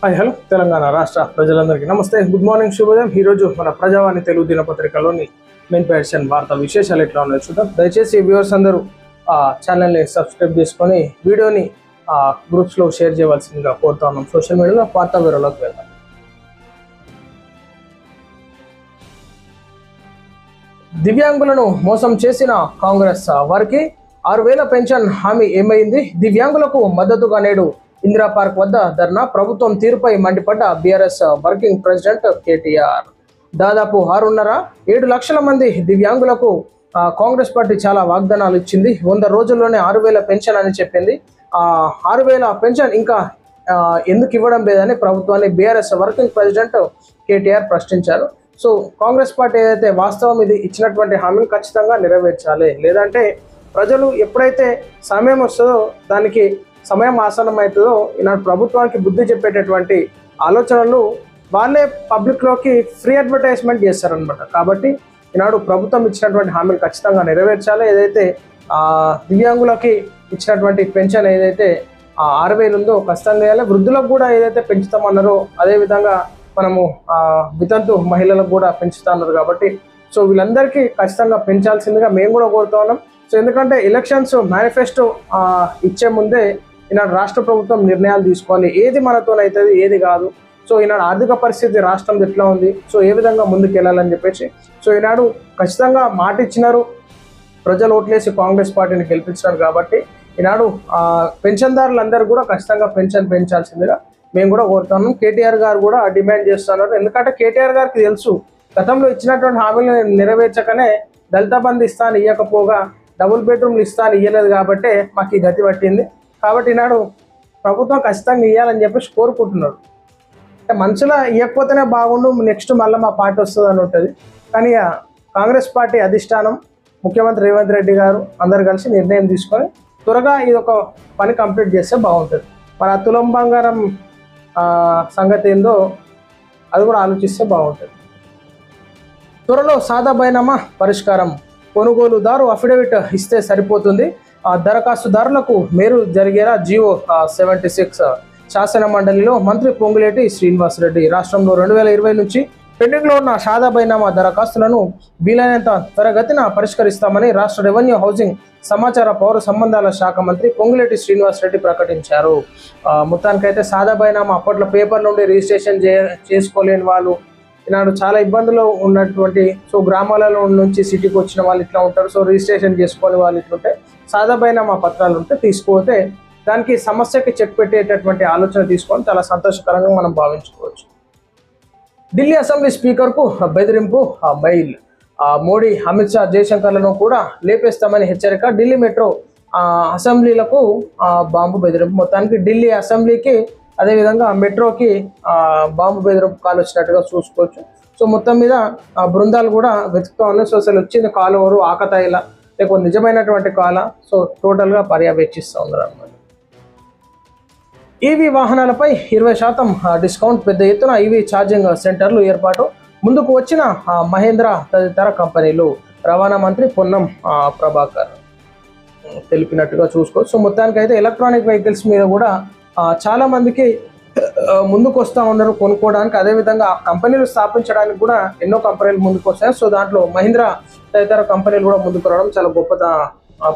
Hi hello Telangana రాష్ట్ర ప్రజలందరికీ నమస్తే, గుడ్ మార్నింగ్, శుభోదయం. ఈరోజు మన ప్రజావాణి తెలుగు దినపత్రికలోని మెయిన్ ఎడిషన్ వార్తా విశేషాలు ఎట్లా ఉన్నాయో చూద్దాం. దయచేసి వ్యూవర్స్ అందరూ ఛానల్ని సబ్స్క్రైబ్ చేసుకొని వీడియోని గ్రూప్స్లో షేర్ చేయవలసిందిగా కోరుతా ఉన్నాం. సోషల్ మీడియాలో వార్తా వివరాలకు వెళ్దాం. దివ్యాంగులను మోసం చేసిన కాంగ్రెస్ వారికి 6,000 పెన్షన్ హామీ ఏమైంది? దివ్యాంగులకు మద్దతుగా నేడు ఇందిరా పార్క్ వద్ద ధర్నా, ప్రభుత్వం తీరుపై మండిపడ్డ బీఆర్ఎస్ వర్కింగ్ ప్రెసిడెంట్ కేటీఆర్. దాదాపు 6.5-7 లక్షల మంది దివ్యాంగులకు కాంగ్రెస్ పార్టీ చాలా వాగ్దానాలు ఇచ్చింది. 100 రోజుల్లోనే 6,000 పెన్షన్ అని చెప్పింది. 6,000 పెన్షన్ ఇంకా ఎందుకు ఇవ్వడం లేదని ప్రభుత్వాన్ని బీఆర్ఎస్ వర్కింగ్ ప్రెసిడెంట్ కేటీఆర్ ప్రశ్నించారు. సో కాంగ్రెస్ పార్టీ ఏదైతే వాస్తవం ఇది ఇచ్చినటువంటి హామీని ఖచ్చితంగా నెరవేర్చాలి, లేదంటే ప్రజలు ఎప్పుడైతే సమయం వస్తుందో, దానికి సమయం ఆసనం అవుతుందో, ఈనాడు ప్రభుత్వానికి బుద్ధి చెప్పేటటువంటి ఆలోచనలు వాళ్ళే పబ్లిక్లోకి ఫ్రీ అడ్వర్టైజ్మెంట్ చేస్తారనమాట. కాబట్టి ఈనాడు ప్రభుత్వం ఇచ్చినటువంటి హామీలు ఖచ్చితంగా నెరవేర్చాలి. ఏదైతే దివ్యాంగులకి ఇచ్చినటువంటి పెన్షన్ ఏదైతే 6,000 ఉందో ఖచ్చితంగా వేయాలి. వృద్ధులకు కూడా ఏదైతే పెంచుతామన్నారో అదేవిధంగా మనము వితంతు మహిళలకు కూడా పెంచుతున్నారు. కాబట్టి సో వీళ్ళందరికీ ఖచ్చితంగా పెంచాల్సిందిగా మేము కూడా కోరుతా ఉన్నాం. సో ఎందుకంటే ఎలక్షన్స్ మేనిఫెస్టో ఇచ్చే ముందే ఈనాడు రాష్ట్ర ప్రభుత్వం నిర్ణయాలు తీసుకోవాలి, ఏది మనతోనవుతుంది ఏది కాదు. సో ఈనాడు ఆర్థిక పరిస్థితి రాష్ట్రం ఎట్లా ఉంది, సో ఏ విధంగా ముందుకు వెళ్ళాలని చెప్పేసి సో ఈనాడు ఖచ్చితంగా మాట ఇచ్చినారు, ప్రజలు ఓట్లేసి కాంగ్రెస్ పార్టీని గెలిపించినారు. కాబట్టి ఈనాడు పెన్షన్దారులందరూ కూడా ఖచ్చితంగా పెన్షన్ పెంచాల్సిందిగా మేము కూడా కోరుతున్నాం. కేటీఆర్ గారు కూడా డిమాండ్ చేస్తున్నారు. ఎందుకంటే కేటీఆర్ గారికి తెలుసు, గతంలో ఇచ్చినటువంటి హామీలను నెరవేర్చకనే దళిత బంధు ఇస్తాను ఇవ్వకపోగా డబుల్ బెడ్రూమ్లు ఇస్తాను ఇవ్వలేదు, కాబట్టి మాకు ఈ గతి పట్టింది. కాబట్టి ఈనాడు ప్రభుత్వం ఖచ్చితంగా ఇవ్వాలని చెప్పేసి కోరుకుంటున్నారు. అంటే మనసులో ఇవ్వకపోతేనే బాగుండు, నెక్స్ట్ మళ్ళీ మా పార్టీ వస్తుంది అని ఉంటుంది. కానీ కాంగ్రెస్ పార్టీ అధిష్టానం, ముఖ్యమంత్రి రేవంత్ రెడ్డి గారు అందరు కలిసి నిర్ణయం తీసుకొని త్వరగా ఇది ఒక పని కంప్లీట్ చేస్తే బాగుంటుంది. మన తులం బంగారం సంగతి ఏందో అది కూడా ఆలోచిస్తే బాగుంటుంది. త్వరలో సాదా బైనామా పరిష్కారం, కొనుగోలుదారు అఫిడవిట్ ఇస్తే సరిపోతుంది. దరఖాస్తుదారులకు మేలు జరిగేలా జియో 76 శాసన మండలిలో మంత్రి పొంగులేటి శ్రీనివాసరెడ్డి. రాష్ట్రంలో 2020 నుంచి పెండింగ్లో ఉన్న సాదా బైనామా దరఖాస్తులను వీలైనంత త్వరగతిన పరిష్కరిస్తామని రాష్ట్ర రెవెన్యూ, హౌసింగ్, సమాచార, పౌర సంబంధాల శాఖ మంత్రి పొంగులేటి శ్రీనివాసరెడ్డి ప్రకటించారు. మొత్తానికైతే సాదా బైనామా అప్పట్లో పేపర్ నుండి రిజిస్ట్రేషన్ చేసుకోలేని వాళ్ళు, ఈనాడు చాలా ఇబ్బందులు ఉన్నటువంటి, సో గ్రామాలలో నుంచి సిటీకి వచ్చిన వాళ్ళు ఇట్లా ఉంటారు. సో రిజిస్ట్రేషన్ చేసుకునే వాళ్ళు ఇట్లుంటే సాదా బైనామా పత్రాలు ఉంటే తీసుకుపోతే దానికి సమస్యకి చెక్ పెట్టేటటువంటి ఆలోచన తీసుకొని చాలా సంతోషకరంగా మనం భావించుకోవచ్చు. ఢిల్లీ అసెంబ్లీ స్పీకర్కు బెదిరింపు మెయిల్. మోడీ, అమిత్ షా, జయశంకర్లను కూడా లేపేస్తామని హెచ్చరిక. ఢిల్లీ మెట్రో అసెంబ్లీలకు బాంబు బెదిరింపు. మొత్తానికి ఢిల్లీ అసెంబ్లీకి అదేవిధంగా మెట్రోకి బాంబు బెదిరింపు కాల్ వచ్చినట్టుగా చూసుకోవచ్చు. సో మొత్తం మీద బృందాలు కూడా వెతుకుతా ఉన్నాయి. సో అసలు వచ్చింది కాల్ ఎవరు, ఆకతాయిలా లేకపోతే నిజమైనటువంటి కాల, సో టోటల్గా పర్యవేక్షిస్తూ ఉన్నారు అన్నమాట. ఈవీ వాహనాలపై 20% డిస్కౌంట్, పెద్ద ఎత్తున ఈవీ ఛార్జింగ్ సెంటర్లు ఏర్పాటు, ముందుకు వచ్చిన మహేంద్ర తదితర కంపెనీలు. రవాణా మంత్రి పొన్నం ప్రభాకర్ తెలిపినట్టుగా చూసుకోవచ్చు. సో మొత్తానికైతే ఎలక్ట్రానిక్ వెహికల్స్ మీద కూడా చాలా మందికి ముందుకు వస్తూ ఉన్నారు కొనుక్కోవడానికి. అదేవిధంగా కంపెనీలు స్థాపించడానికి కూడా ఎన్నో కంపెనీలు ముందుకు వస్తాయి. సో దాంట్లో మహీంద్రా తదితర కంపెనీలు కూడా ముందుకు రావడం చాలా గొప్ప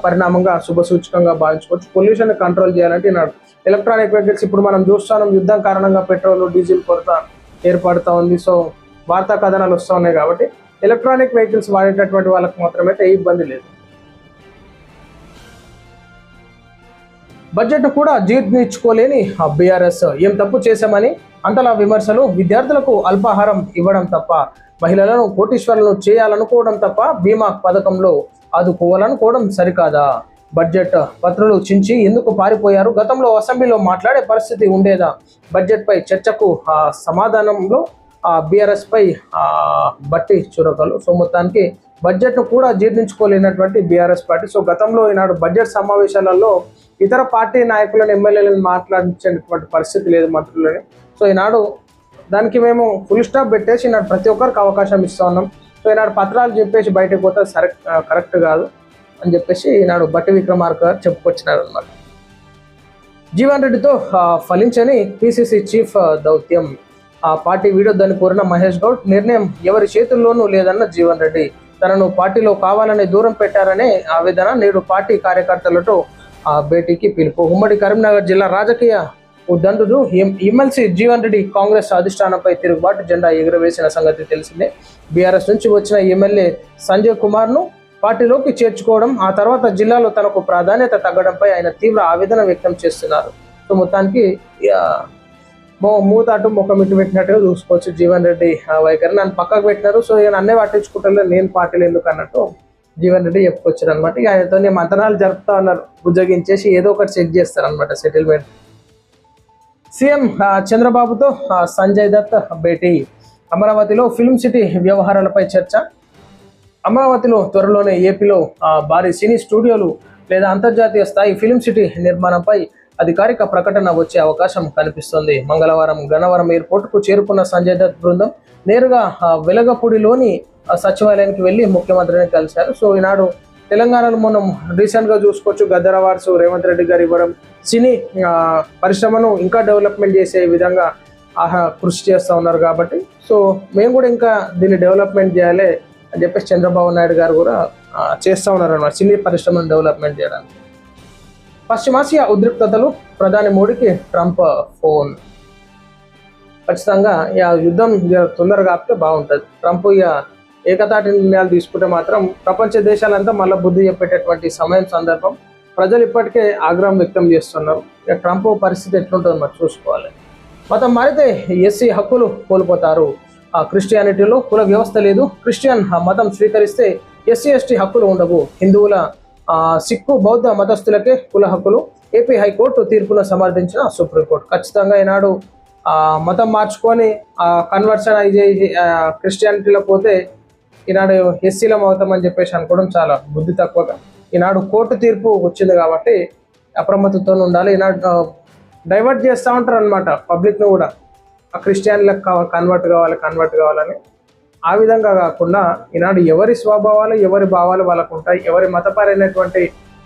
పరిణామంగా, శుభసూచకంగా భావించుకోవచ్చు. పొల్యూషన్ కంట్రోల్ చేయాలంటే ఎలక్ట్రానిక్ వెహికల్స్ ఇప్పుడు మనం చూస్తున్నాం, యుద్ధం కారణంగా పెట్రోల్, డీజిల్ కొరత ఏర్పడుతూ ఉంది. సో వార్తా కథనాలు వస్తూ ఉన్నాయి. కాబట్టి ఎలక్ట్రానిక్ వెహికల్స్ వాడేటటువంటి వాళ్ళకి మాత్రమే ఏ ఇబ్బంది లేదు. బడ్జెట్ కూడా జీర్ణించుకోలేని బీఆర్ఎస్, ఏం తప్పు చేశామని అంతలా విమర్శలు. విద్యార్థులకు అల్పాహారం ఇవ్వడం తప్ప, మహిళలను కోటీశ్వరులను చేయాలనుకోవడం తప్ప, బీమా పథకంలో ఆదుకోవాలనుకోవడం సరికాదా? బడ్జెట్ పత్రులు చించి ఎందుకు పారిపోయారు? గతంలో అసెంబ్లీలో మాట్లాడే పరిస్థితి ఉండేదా? బడ్జెట్పై చర్చకు సమాధానంలో బీఆర్ఎస్ పై బట్టి చురకలు. సో మొత్తానికి బడ్జెట్ను కూడా జీర్ణించుకోలేనటువంటి బీఆర్ఎస్ పార్టీ. సో గతంలో ఈనాడు బడ్జెట్ సమావేశాలలో ఇతర పార్టీ నాయకులను, ఎమ్మెల్యేలను మాట్లాడించేటువంటి పరిస్థితి లేదు మంత్రులని. సో ఈనాడు దానికి మేము ఫుల్ స్టాప్ పెట్టేసి ఈనాడు ప్రతి ఒక్కరికి అవకాశం ఇస్తూ ఉన్నాం. సో ఈనాడు పత్రాలు చెప్పేసి బయటకు పోతే కరెక్ట్ కాదు అని చెప్పేసి ఈనాడు బట్టి విక్రమార్క చెప్పుకొచ్చినారు అన్నమాట. జీవన్ రెడ్డితో ఫలించని పిసిసి చీఫ్ దౌత్యం. ఆ పార్టీ వీడొద్దని కోరిన మహేష్ గౌడ్, నిర్ణయం ఎవరి చేతుల్లోనూ లేదన్న జీవన్ రెడ్డి. తనను పార్టీలో కావాలని దూరం పెట్టారనే ఆవేదన. నేడు పార్టీ కార్యకర్తలతో భేటీకి పిలుపు. ఉమ్మడి కరీంనగర్ జిల్లా రాజకీయ ఉద్దండుడు ఎమ్మెల్సీ జీవన్ రెడ్డి కాంగ్రెస్ అధిష్టానంపై తిరుగుబాటు జెండా ఎగురవేసిన సంగతి తెలిసిందే. బీఆర్ఎస్ నుంచి వచ్చిన ఎమ్మెల్యే సంజయ్ కుమార్ను పార్టీలోకి చేర్చుకోవడం, ఆ తర్వాత జిల్లాలో తనకు ప్రాధాన్యత తగ్గడంపై ఆయన తీవ్ర ఆవేదన వ్యక్తం చేస్తున్నారు. సో మొత్తానికి మూతాటు ముఖం ఇటు పెట్టినట్టుగా చూసుకోవచ్చు జీవన్ రెడ్డి వైఖరి. నన్ను పక్కకు పెట్టినారు, సో ఇక నన్నే పట్టించుకుంటారు, నేను పార్టీలు ఎందుకు అన్నట్టు జీవన్ రెడ్డి చెప్పుకొచ్చారు అనమాట. ఇక ఆయనతో మంతనాలు జరుపుతా ఉన్నారు, బుజ్జగించేసి ఏదో ఒకటి చెక్ చేస్తారు అనమాట సెటిల్మెంట్. సీఎం చంద్రబాబుతో సంజయ్ దత్ భేటీ. అమరావతిలో ఫిల్మ్ సిటీ వ్యవహారాలపై చర్చ. అమరావతిలో త్వరలోనే ఏపీలో భారీ సినీ స్టూడియోలు లేదా అంతర్జాతీయ స్థాయి ఫిల్మ్ సిటీ నిర్మాణంపై అధికారిక ప్రకటన వచ్చే అవకాశం కనిపిస్తోంది. మంగళవారం గన్నవరం ఎయిర్పోర్టుకు చేరుకున్న సంజయ్ దత్ బృందం నేరుగా వెలగపూడిలోని సచివాలయానికి వెళ్ళి ముఖ్యమంత్రిని కలిశారు. సో ఈనాడు తెలంగాణలో మనం రీసెంట్గా చూసుకోవచ్చు, గద్దర్ అవార్డ్స్ రేవంత్ రెడ్డి గారు ఇవ్వడం, సినీ పరిశ్రమను ఇంకా డెవలప్మెంట్ చేసే విధంగా కృషి చేస్తూ ఉన్నారు. కాబట్టి సో మేము కూడా ఇంకా దీన్ని డెవలప్మెంట్ చేయాలి అని చెప్పేసి చంద్రబాబు నాయుడు గారు కూడా చేస్తూ ఉన్నారు అన్నమాట, సినీ పరిశ్రమను డెవలప్మెంట్ చేయడానికి. పశ్చిమాసియా ఉద్రిక్తతలు, ప్రధాని మోడీకి ట్రంప్ ఫోన్. ఖచ్చితంగా యుద్ధం తొందరగా ఆపితే బాగుంటుంది. ట్రంప్ ఏకతాటి నిర్ణయాలు తీసుకుంటే మాత్రం ప్రపంచ దేశాలంతా మళ్ళీ బుద్ధి చెప్పేటటువంటి సమయం సందర్భం. ప్రజలు ఇప్పటికే ఆగ్రహం వ్యక్తం చేస్తున్నారు. ట్రంప్ పరిస్థితి ఎట్లుంటుందో మరి చూసుకోవాలి. మతం మారితే ఎస్సీ హక్కులు కోల్పోతారు. క్రిస్టియానిటీలో కుల వ్యవస్థ లేదు. క్రిస్టియన్ మతం స్వీకరిస్తే ఎస్సీ ఎస్టీ హక్కులు ఉండవు. హిందువుల సిక్కు బౌద్ధ మతస్థులకే కుల హక్కులు. ఏపీ హైకోర్టు తీర్పును సమర్థించిన సుప్రీంకోర్టు. ఖచ్చితంగా ఈనాడు మతం మార్చుకొని కన్వర్షన్ అయ్యి క్రిస్టియానిటీలో పోతే ఈనాడు ఎస్సీల మతం అని చెప్పేసి అనుకోవడం చాలా బుద్ధి తక్కువగా. ఈనాడు కోర్టు తీర్పు వచ్చింది కాబట్టి అప్రమత్తతో ఉండాలి. ఈనాడు డైవర్ట్ చేస్తూ ఉంటారు అనమాట పబ్లిక్ను కూడా, ఆ క్రిస్టియన్లకు కన్వర్ట్ కావాలని. ఆ విధంగా కాకుండా ఈనాడు ఎవరి స్వభావాలు ఎవరి భావాలు వాళ్ళకు ఉంటాయి, ఎవరి మతపరైనటువంటి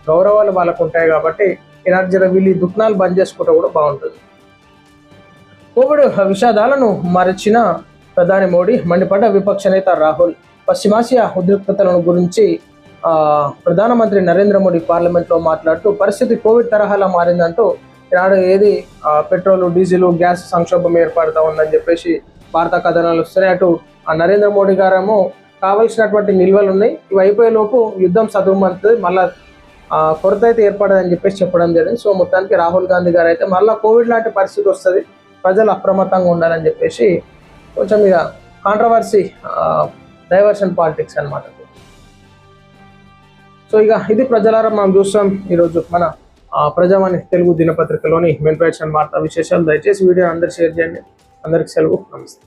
గౌరవాలు వాళ్ళకు ఉంటాయి. కాబట్టి ఈనాడు జర వీళ్ళు దుఃఖాలు బంద్ చేసుకుంటే కూడా బాగుంటుంది. కోవిడ్ విషాదాలను మరచిన ప్రధాని మోడీ, మండిపడ్డ విపక్ష నేత రాహుల్. పశ్చిమాసియా ఉద్రిక్తతలను గురించి ప్రధానమంత్రి నరేంద్ర మోడీ పార్లమెంట్లో మాట్లాడుతూ పరిస్థితి కోవిడ్ తరహాలా మారిందంటూ ఈనాడు ఏది పెట్రోలు డీజిల్ గ్యాస్ సంక్షోభం ఏర్పడుతూ ఉందని చెప్పేసి వార్తా కథనాలు వస్తున్నాయి. అటు నరేంద్ర మోడీ గారేమో కావలసినటువంటి నిల్వలు ఉన్నాయి, ఇవి అయిపోయేలోపు యుద్ధం సదుమవుతుంది, మళ్ళీ కొరత అయితే ఏర్పడదని చెప్పేసి చెప్పడం జరిగింది. సో మొత్తానికి రాహుల్ గాంధీ గారు అయితే మళ్ళీ కోవిడ్ లాంటి పరిస్థితి వస్తుంది, ప్రజలు అప్రమత్తంగా ఉండాలని చెప్పేసి కొంచెం ఇక కాంట్రవర్సీ, డైవర్షన్ పాలిటిక్స్ అనమాట. సో ఇక ఇది ప్రజలారా మనం చూస్తాం ఈరోజు మన ప్రజావాణి తెలుగు దినపత్రికలోని మెయిన్ వార్తా విశేషాలు. దయచేసి వీడియో అందరు షేర్ చేయండి. అందరికి సెలవు, నమస్తే.